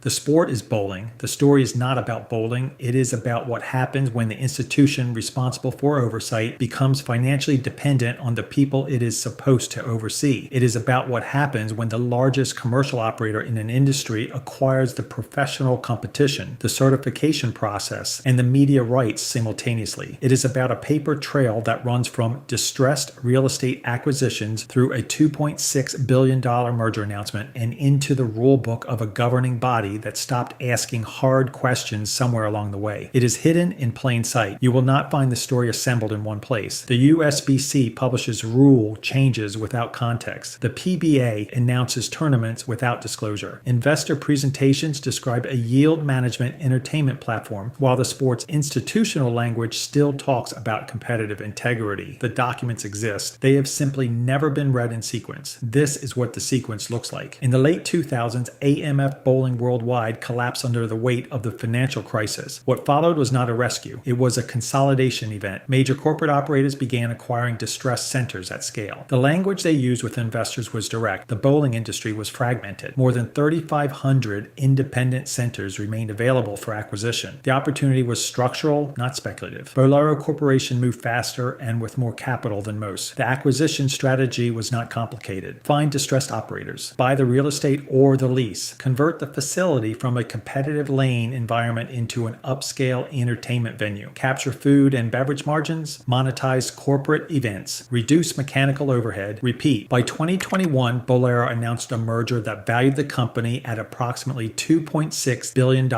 The sport is bowling. The story is not about bowling. It is about what happens when the institution responsible for oversight becomes financially dependent on the people it is supposed to oversee. It is about what happens when the largest commercial operator in an industry acquires the professional competition, the certification process, and the media rights simultaneously. It is about a paper trail that runs from distressed real estate acquisitions through a $2.6 billion merger announcement and into the rule book of a governing body that stopped asking hard questions somewhere along the way. It is hidden in plain sight. You will not find the story assembled in one place. The USBC publishes rule changes without context. The PBA announces tournaments without disclosure. Investor presentations describe a yield management entertainment platform, while the sport's institutional language still talks about competitive integrity. The documents exist. They have simply never been read in sequence. This is what the sequence looks like. In the late 2000s, AMF Bowling Worldwide collapsed under the weight of the financial crisis. What followed was not a rescue. It was a consolidation event. Major corporate operators began acquiring distressed centers at scale. The language they used with investors was direct. The bowling industry was fragmented. More than 3,500 independent centers remained available for acquisition. The opportunity was structural, not speculative. Bolero Corporation moved faster and with more capital than most. The acquisition strategy was not complicated. Find distressed operators. Buy the real estate or the lease. Convert the facility from a competitive lane environment into an upscale entertainment venue. Capture food and beverage margins. Monetize corporate events. Reduce mechanical overhead. Repeat. By 2021, Bolero announced a merger that valued the company at approximately $2.6 billion,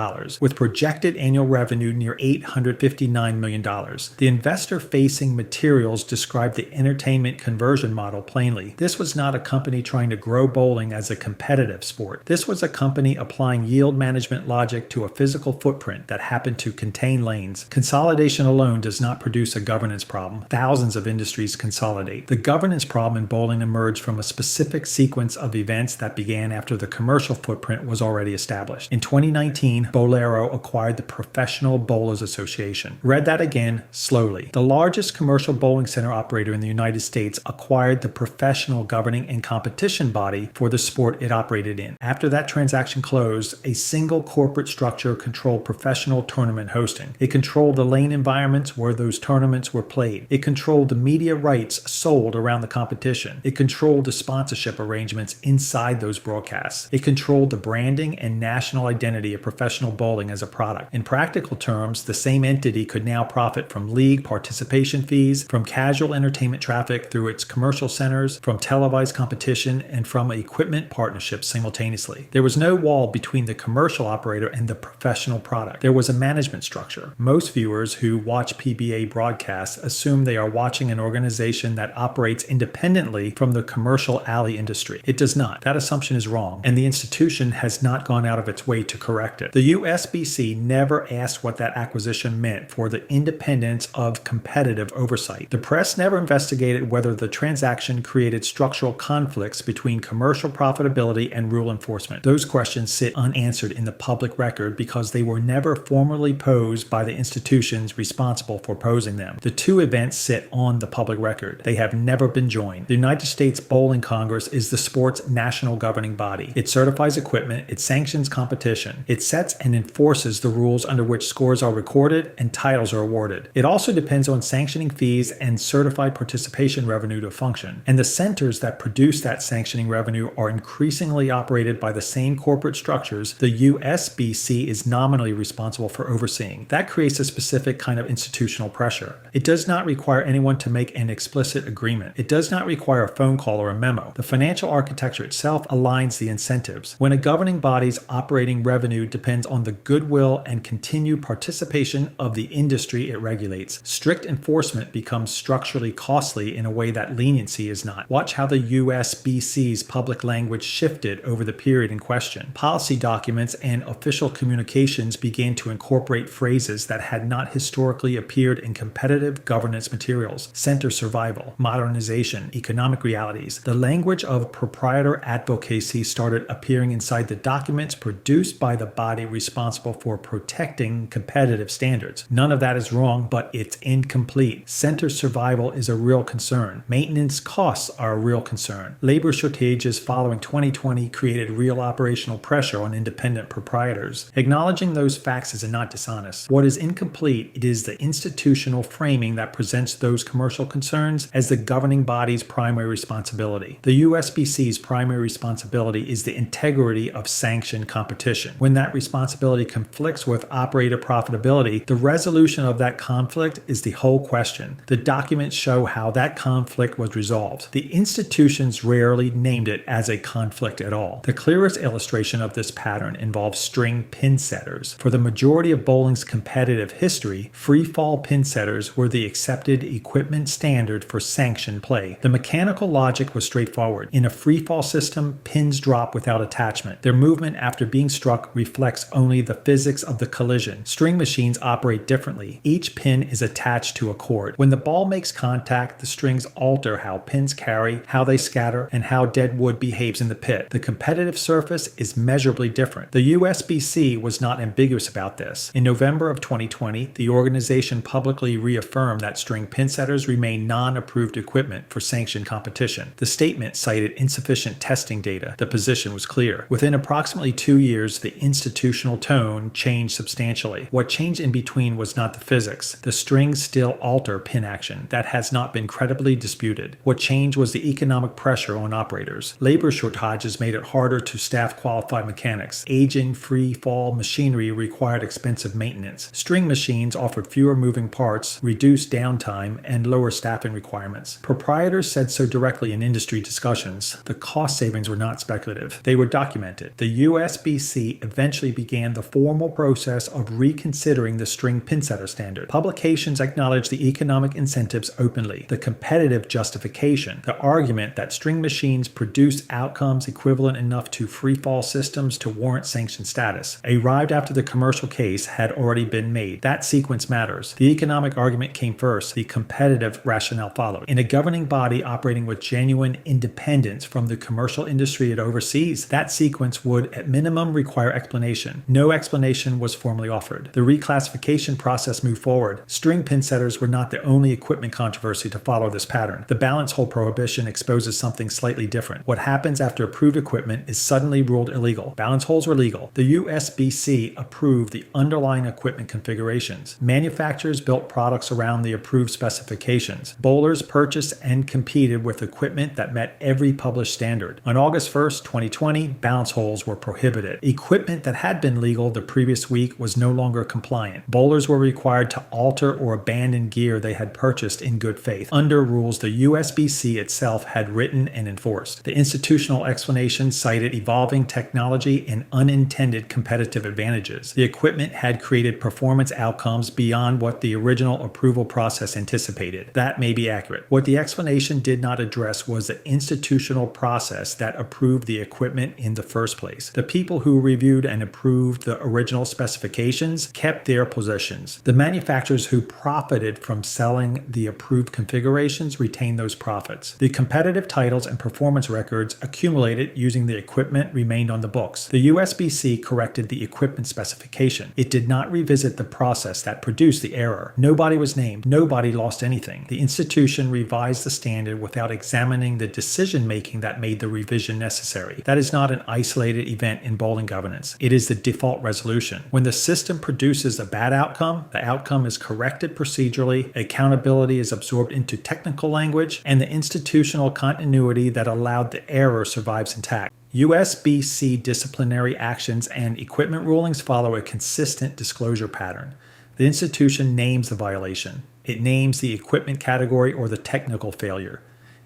with projected annual revenue near $859 million. The investor-facing materials describe the entertainment conversion model plainly. This was not a company trying to grow bowling as a competitive sport. This was a company applying yield management logic to a physical footprint that happened to contain lanes. Consolidation alone does not produce a governance problem. Thousands of industries consolidate. The governance problem in bowling emerged from a specific sequence of events that began after the commercial footprint was already established. In 2019, Bolero acquired the Professional Bowlers Association. Read that again slowly. The largest commercial bowling center operator in the United States acquired the professional governing and competition body for the sport it operated in. After that transaction closed, a single corporate structure controlled professional tournament hosting. It controlled the lane environments where those tournaments were played. It controlled the media rights sold around the competition. It controlled the sponsorship arrangements inside those broadcasts. It controlled the branding and national identity of professional bowling as a product. In practical terms, the same entity could now profit from league participation fees, from casual entertainment traffic through its commercial centers, from televised competition, and from equipment partnerships simultaneously. There was no wall between the commercial operator and the professional product. There was a management structure. Most viewers who watch PBA broadcasts assume they are watching an organization that operates independently from the commercial alley industry. It does not. That assumption is wrong, and the institution has not gone out of its way to correct it. The USBC never asked what that acquisition meant for the independence of competitive oversight. The press never investigated whether the transaction created structural conflicts between commercial profitability and rule enforcement. Those questions sit unanswered in the public record because they were never formally posed by the institutions responsible for posing them. The two events sit on the public record. They have never been joined. The United States Bowling Congress is the sport's national governing body. It certifies equipment, it sanctions competition, it sets and enforces the rules under which scores are recorded and titles are awarded. It also depends on sanctioning fees and certified participation revenue to function. And the centers that produce that sanctioning revenue are increasingly operated by the same corporate structures the USBC is nominally responsible for overseeing. That creates a specific kind of institutional pressure. It does not require anyone to make an explicit agreement. It does not require a phone call or a memo. The financial architecture itself aligns the incentives. When a governing body's operating revenue depends on the goodwill and continued participation of the industry it regulates, strict enforcement becomes structurally costly in a way that leniency is not. Watch how the USBC's public language shifted over the period in question. Policy documents and official communications began to incorporate phrases that had not historically appeared in competitive governance materials: center survival, modernization, economic realities. The language of proprietor advocacy started appearing inside the documents produced by the body responsible for protecting competitive standards. None of that is wrong, but it's incomplete. Center survival is a real concern. Maintenance costs are a real concern. Labor shortages following 2020 created real operational pressure on on independent proprietors. Acknowledging those facts is not dishonest. What is incomplete is the institutional framing that presents those commercial concerns as the governing body's primary responsibility. The USBC's primary responsibility is the integrity of sanctioned competition. When that responsibility conflicts with operator profitability, the resolution of that conflict is the whole question. The documents show how that conflict was resolved. The institutions rarely named it as a conflict at all. The clearest illustration of this pattern involves string pin setters. For the majority of bowling's competitive history, free fall pin setters were the accepted equipment standard for sanctioned play. The mechanical logic was straightforward. In a free fall system, pins drop without attachment. Their movement after being struck reflects only the physics of the collision. String machines operate differently. Each pin is attached to a cord. When the ball makes contact, the strings alter how pins carry, how they scatter, and how dead wood behaves in the pit. The competitive surface is measurably different. The USBC was not ambiguous about this. In November of 2020, the organization publicly reaffirmed that string pin setters remain non-approved equipment for sanctioned competition. The statement cited insufficient testing data. The position was clear. Within approximately 2 years, the institutional tone changed substantially. What changed in between was not the physics. The strings still alter pin action. That has not been credibly disputed. What changed was the economic pressure on operators. Labor shortages made it harder to staff qualified mechanics. Aging free fall machinery required expensive maintenance. String machines offered fewer moving parts, reduced downtime, and lower staffing requirements. Proprietors said so directly in industry discussions. The cost savings were not speculative. They were documented. The USBC eventually began the formal process of reconsidering the string pin setter standard. Publications acknowledged the economic incentives openly. The competitive justification, the argument that string machines produce outcomes equivalent enough to free fall systems to warrant sanction status, arrived after the commercial case had already been made. That sequence matters. The economic argument came first. The competitive rationale followed. In a governing body operating with genuine independence from the commercial industry it oversees, that sequence would at minimum require explanation. No explanation was formally offered. The reclassification process moved forward. String pin setters were not the only equipment controversy to follow this pattern. The balance hole prohibition exposes something slightly different. What happens after approved equipment is suddenly ruled illegal. Balance holes were legal. The USBC approved the underlying equipment configurations. Manufacturers built products around the approved specifications. Bowlers purchased and competed with equipment that met every published standard. On August 1st, 2020, balance holes were prohibited. Equipment that had been legal the previous week was no longer compliant. Bowlers were required to alter or abandon gear they had purchased in good faith, under rules the USBC itself had written and enforced. The institutional explanation cited evolving technology and unintended competitive advantages. The equipment had created performance outcomes beyond what the original approval process anticipated. That may be accurate. What the explanation did not address was the institutional process that approved the equipment in the first place. The people who reviewed and approved the original specifications kept their positions. The manufacturers who profited from selling the approved configurations retained those profits. The competitive titles and performance records accumulated using the equipment remained on the books. The USBC corrected the equipment specification. It did not revisit the process that produced the error. Nobody was named. Nobody lost anything. The institution revised the standard without examining the decision-making that made the revision necessary. That is not an isolated event in bowling governance. It is the default resolution. When the system produces a bad outcome, the outcome is corrected procedurally, accountability is absorbed into technical language, and the institutional continuity that allowed the error survives intact. USBC disciplinary actions and equipment rulings follow a consistent disclosure pattern. The institution names the violation. It names the equipment category or the technical failure.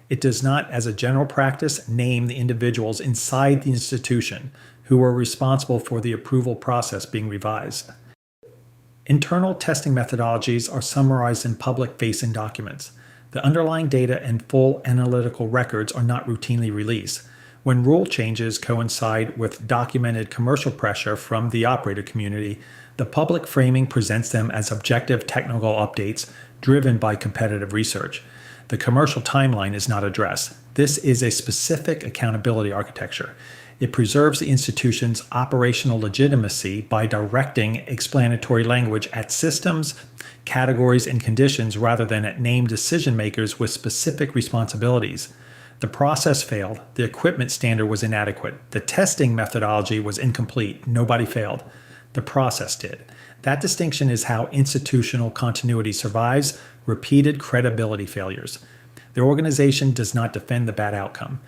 It does not, as a general practice, name the individuals inside the institution who were responsible for the approval process being revised. Internal testing methodologies are summarized in public-facing documents. The underlying data and full analytical records are not routinely released. When rule changes coincide with documented commercial pressure from the operator community, the public framing presents them as objective technical updates driven by competitive research. The commercial timeline is not addressed. This is a specific accountability architecture. It preserves the institution's operational legitimacy by directing explanatory language at systems, categories, and conditions rather than at named decision makers with specific responsibilities. The process failed. The equipment standard was inadequate. The testing methodology was incomplete. Nobody failed. The process did. That distinction is how institutional continuity survives repeated credibility failures. The organization does not defend the bad outcome.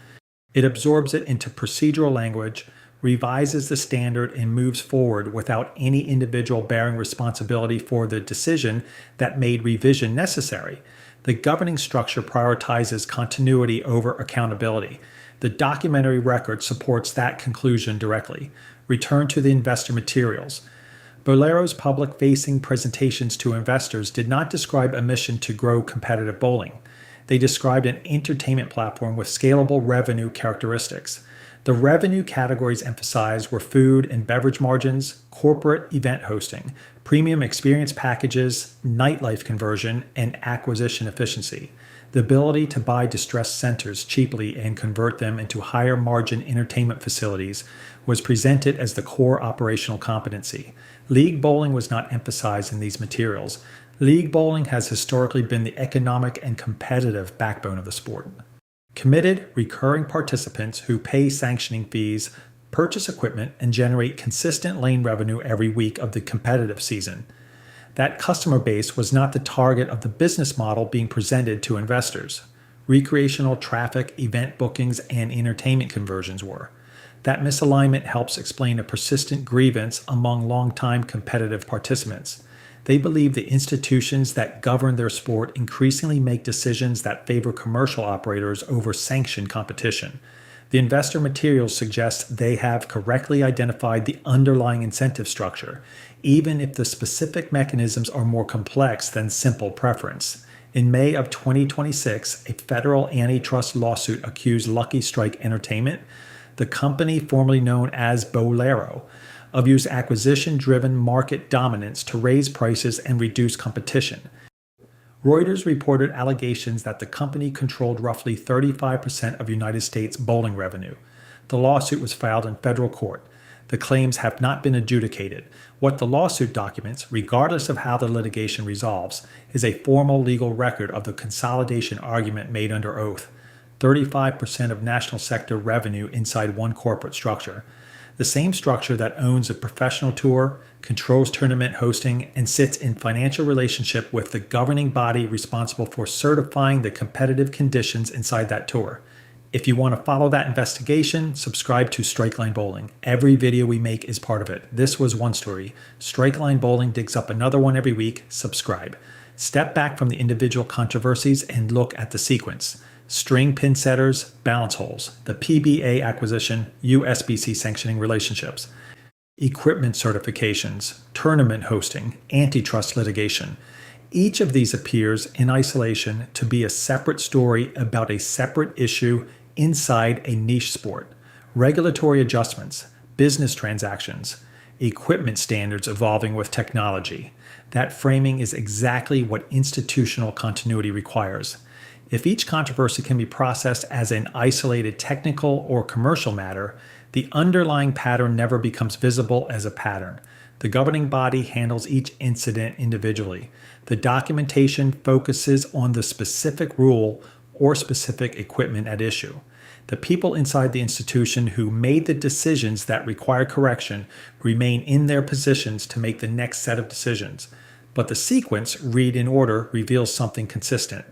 It absorbs it into procedural language, revises the standard, and moves forward without any individual bearing responsibility for the decision that made revision necessary. The governing structure prioritizes continuity over accountability. The documentary record supports that conclusion directly. Return to the investor materials. Bolero's public-facing presentations to investors did not describe a mission to grow competitive bowling. They described an entertainment platform with scalable revenue characteristics. The revenue categories emphasized were food and beverage margins, corporate event hosting, premium experience packages, nightlife conversion, and acquisition efficiency. The ability to buy distressed centers cheaply and convert them into higher margin entertainment facilities was presented as the core operational competency. League bowling was not emphasized in these materials. League bowling has historically been the economic and competitive backbone of the sport. Committed, recurring participants who pay sanctioning fees, purchase equipment, and generate consistent lane revenue every week of the competitive season. That customer base was not the target of the business model being presented to investors. Recreational traffic, event bookings, and entertainment conversions were. That misalignment helps explain a persistent grievance among longtime competitive participants. They believe the institutions that govern their sport increasingly make decisions that favor commercial operators over sanctioned competition. The investor materials suggest they have correctly identified the underlying incentive structure, even if the specific mechanisms are more complex than simple preference. In May of 2026, a federal antitrust lawsuit accused Lucky Strike Entertainment, the company formerly known as Bolero, of using acquisition-driven market dominance to raise prices and reduce competition. Reuters reported allegations that the company controlled roughly 35% of United States bowling revenue. The lawsuit was filed in federal court. The claims have not been adjudicated. What the lawsuit documents, regardless of how the litigation resolves, is a formal legal record of the consolidation argument made under oath. 35% of national sector revenue inside one corporate structure. The same structure that owns a professional tour, controls tournament hosting, and sits in financial relationship with the governing body responsible for certifying the competitive conditions inside that tour. If you want to follow that investigation, subscribe to Strikeline Bowling. Every video we make is part of it. This was one story. Strikeline Bowling digs up another one every week. Subscribe. Step back from the individual controversies and look at the sequence. String pin setters, balance holes, the PBA acquisition, USBC sanctioning relationships, equipment certifications, tournament hosting, antitrust litigation. Each of these appears in isolation to be a separate story about a separate issue inside a niche sport. Regulatory adjustments, business transactions, equipment standards evolving with technology. That framing is exactly what institutional continuity requires. If each controversy can be processed as an isolated technical or commercial matter, the underlying pattern never becomes visible as a pattern. The governing body handles each incident individually. The documentation focuses on the specific rule or specific equipment at issue. The people inside the institution who made the decisions that require correction remain in their positions to make the next set of decisions. But the sequence, read in order, reveals something consistent.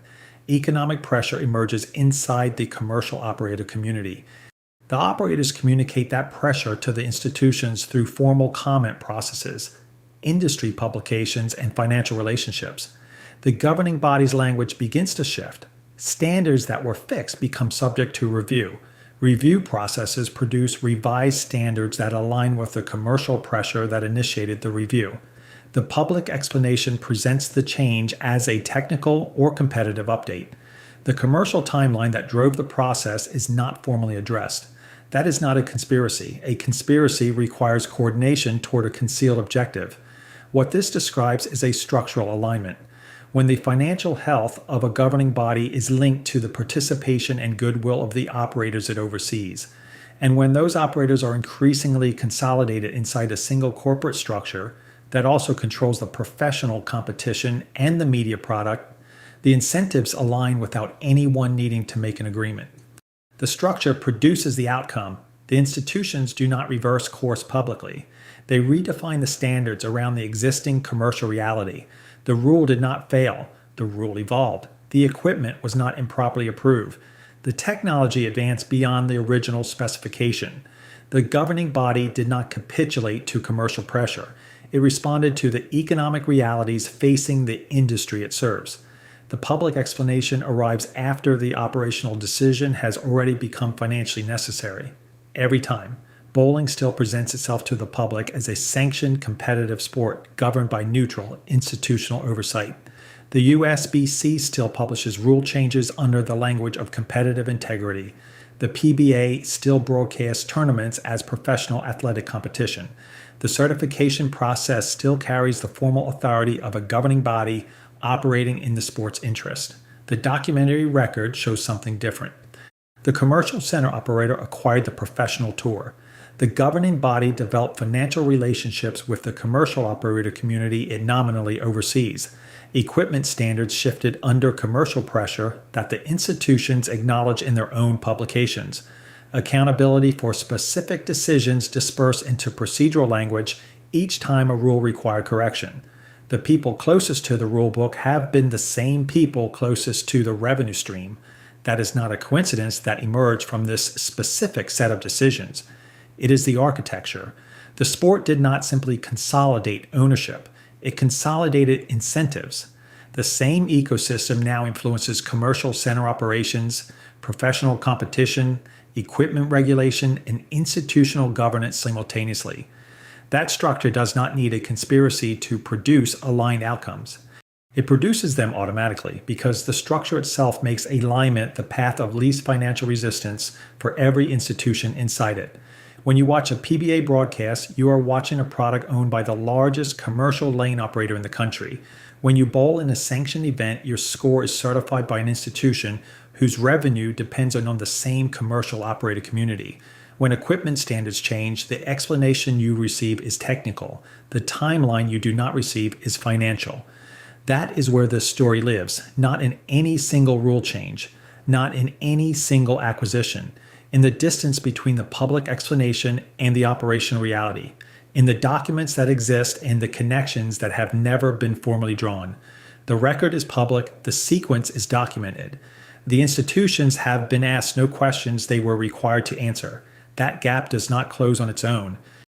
Economic pressure emerges inside the commercial operator community. The operators communicate that pressure to the institutions through formal comment processes, industry publications, and financial relationships. The governing body's language begins to shift. Standards that were fixed become subject to review. Review processes produce revised standards that align with the commercial pressure that initiated the review. The public explanation presents the change as a technical or competitive update. The commercial timeline that drove the process is not formally addressed. That is not a conspiracy. A conspiracy requires coordination toward a concealed objective. What this describes is a structural alignment. When the financial health of a governing body is linked to the participation and goodwill of the operators it oversees, and when those operators are increasingly consolidated inside a single corporate structure that also controls the professional competition and the media product, the incentives align without anyone needing to make an agreement. The structure produces the outcome. The institutions do not reverse course publicly. They redefine the standards around the existing commercial reality. The rule did not fail. The rule evolved. The equipment was not improperly approved. The technology advanced beyond the original specification. The governing body did not capitulate to commercial pressure. It responded to the economic realities facing the industry it serves. The public explanation arrives after the operational decision has already become financially necessary. Every time, bowling still presents itself to the public as a sanctioned competitive sport governed by neutral, institutional oversight. The USBC still publishes rule changes under the language of competitive integrity. The PBA still broadcasts tournaments as professional athletic competition. The certification process still carries the formal authority of a governing body operating in the sport's interest. The documentary record shows something different. The commercial center operator acquired the professional tour. The governing body developed financial relationships with the commercial operator community it nominally oversees. Equipment standards shifted under commercial pressure that the institutions acknowledge in their own publications. Accountability for specific decisions dispersed into procedural language each time a rule required correction. The people closest to the rulebook have been the same people closest to the revenue stream. That is not a coincidence that emerged from this specific set of decisions. It is the architecture. The sport did not simply consolidate ownership. It consolidated incentives. The same ecosystem now influences commercial center operations, professional competition, equipment regulation, and institutional governance simultaneously. That structure does not need a conspiracy to produce aligned outcomes. It produces them automatically because the structure itself makes alignment the path of least financial resistance for every institution inside it. When you watch a PBA broadcast, you are watching a product owned by the largest commercial lane operator in the country. When you bowl in a sanctioned event, your score is certified by an institution whose revenue depends on the same commercial operator community. When equipment standards change, the explanation you receive is technical. The timeline you do not receive is financial. That is where this story lives, not in any single rule change, not in any single acquisition, in the distance between the public explanation and the operational reality, in the documents that exist and the connections that have never been formally drawn. The record is public, the sequence is documented. The institutions have been asked no questions they were required to answer. That gap does not close on its own.